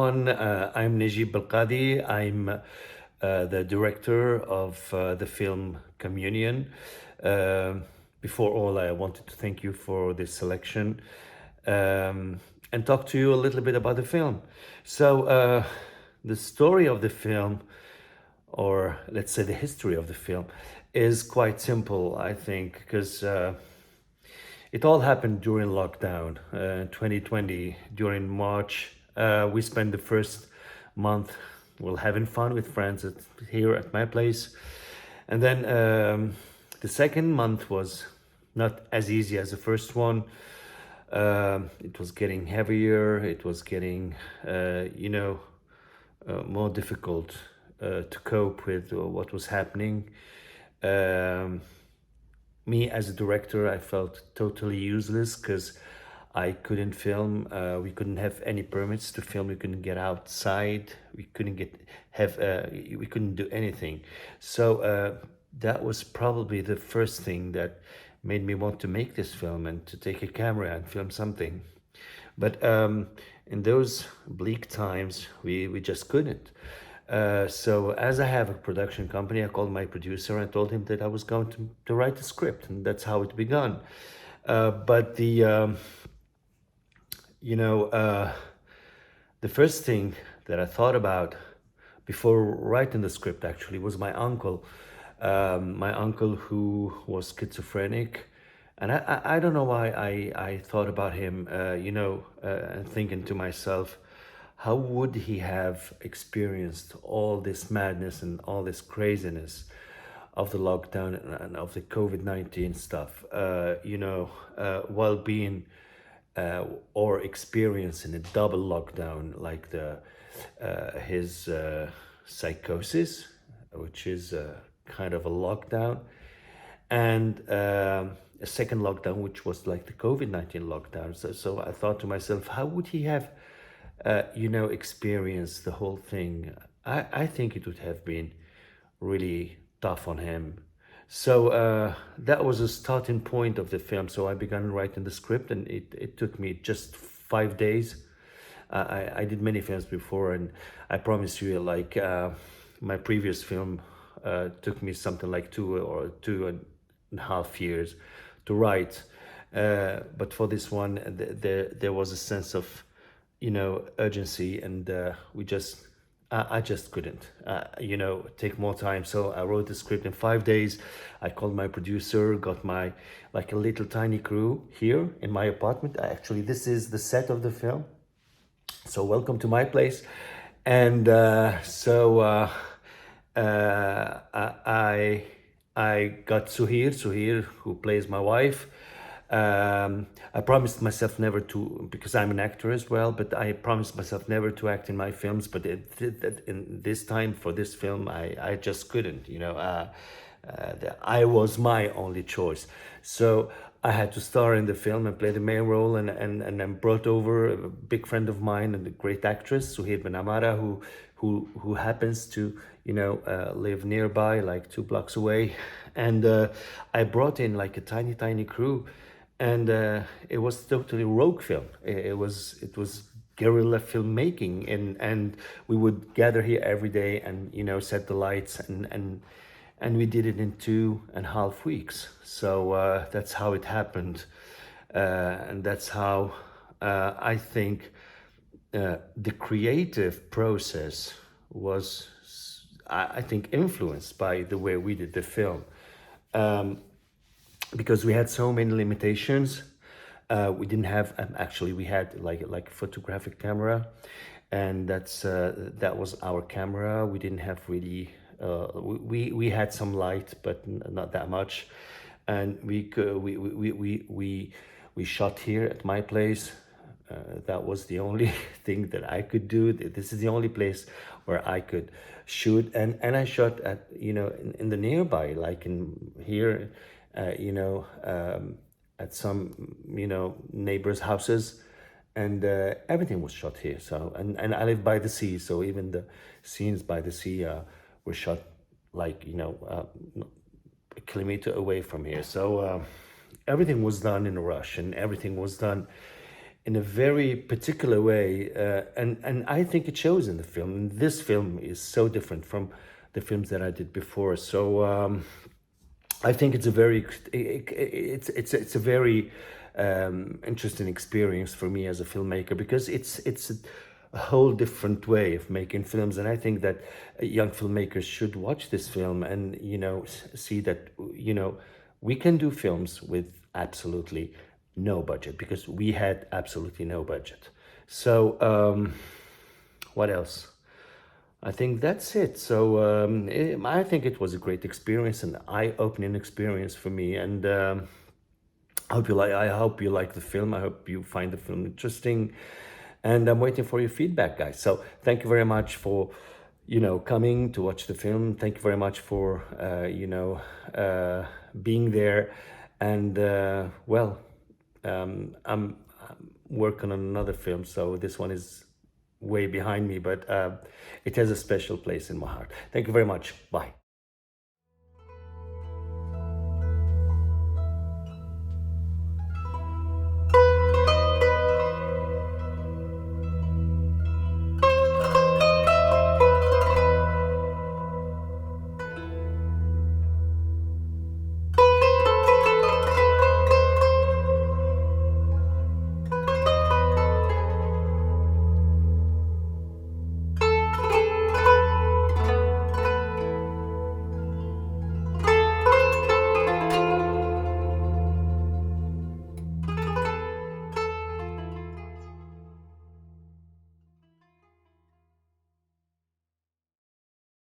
everyone. I'm Nejib Belkadhi. I'm the director of the film Comunhão. Before all, I wanted to thank you for this selection and talk to you a little bit about the film. So, the story of the film, or let's say the history of the film, is quite simple, I think, because it all happened during lockdown, 2020. During March, we spent the first month, well, having fun with friends here at my place. And then the second month was not as easy as the first one. It was getting heavier. It was getting, more difficult to cope with what was happening. Me as a director, I felt totally useless because I couldn't film. We couldn't have any permits to film. We couldn't get outside. We couldn't we couldn't do anything. So that was probably the first thing that made me want to make this film and to take a camera and film something. But in those bleak times, we just couldn't. So as I have a production company, I called my producer and told him that I was going to write the script, and that's how it began. But the first thing that I thought about before writing the script actually was my uncle. My uncle who was schizophrenic, and I don't know why I thought about him, and thinking to myself, how would he have experienced all this madness and all this craziness of the lockdown and of the COVID-19 stuff, while being or experiencing a double lockdown, like his psychosis, which is kind of a lockdown, and a second lockdown, which was like the COVID-19 lockdown. So I thought to myself, how would he have experience the whole thing? I think it would have been really tough on him. So that was a starting point of the film. So I began writing the script, and it took me just 5 days. I did many films before, and I promise you, like my previous film took me something like 2.5 years to write. But for this one, there was a sense of urgency, and I just couldn't take more time. So I wrote the script in 5 days. I called my producer, got my like a little tiny crew here in my apartment. Actually, this is the set of the film, so welcome to my place. And I got Suhir, who plays my wife. I promised myself never to, because I'm an actor as well, but I promised myself never to act in my films. But in this time for this film, I just couldn't, I was my only choice. So I had to star in the film and play the main role, and then brought over a big friend of mine and a great actress, Suhaib Ben Amara, who happens to, live nearby, like 2 blocks away. And I brought in like a tiny crew. And it was totally rogue film. It was guerrilla filmmaking, and we would gather here every day and set the lights, and we did it in 2.5 weeks. So that's how it happened, and that's how I think the creative process was, I think, influenced by the way we did the film. Because we had so many limitations. We didn't have, actually we had like a photographic camera, and that was our camera. We didn't have really, we had some light, but not that much. And we shot here at my place. That was the only thing that I could do. This is the only place where I could shoot. And I shot at, in the nearby, like in here, at some neighbors' houses, and everything was shot here. So and I live by the sea, so even the scenes by the sea were shot like a kilometer away from here. So everything was done in a rush, and everything was done in a very particular way, and I think it shows in the film. And this film is so different from the films that I did before. So I think it's a very it's a very interesting experience for me as a filmmaker, because it's a whole different way of making films, and I think that young filmmakers should watch this film and see that we can do films with absolutely no budget, because we had absolutely no budget. So what else? I think that's it. So I think it was a great experience, an eye-opening experience for me, and I hope you like the film. I hope you find the film interesting, and I'm waiting for your feedback, guys. So thank you very much for coming to watch the film. Thank you very much for being there, and I'm working on another film, so this one is way behind me, but it has a special place in my heart. Thank you very much. Bye.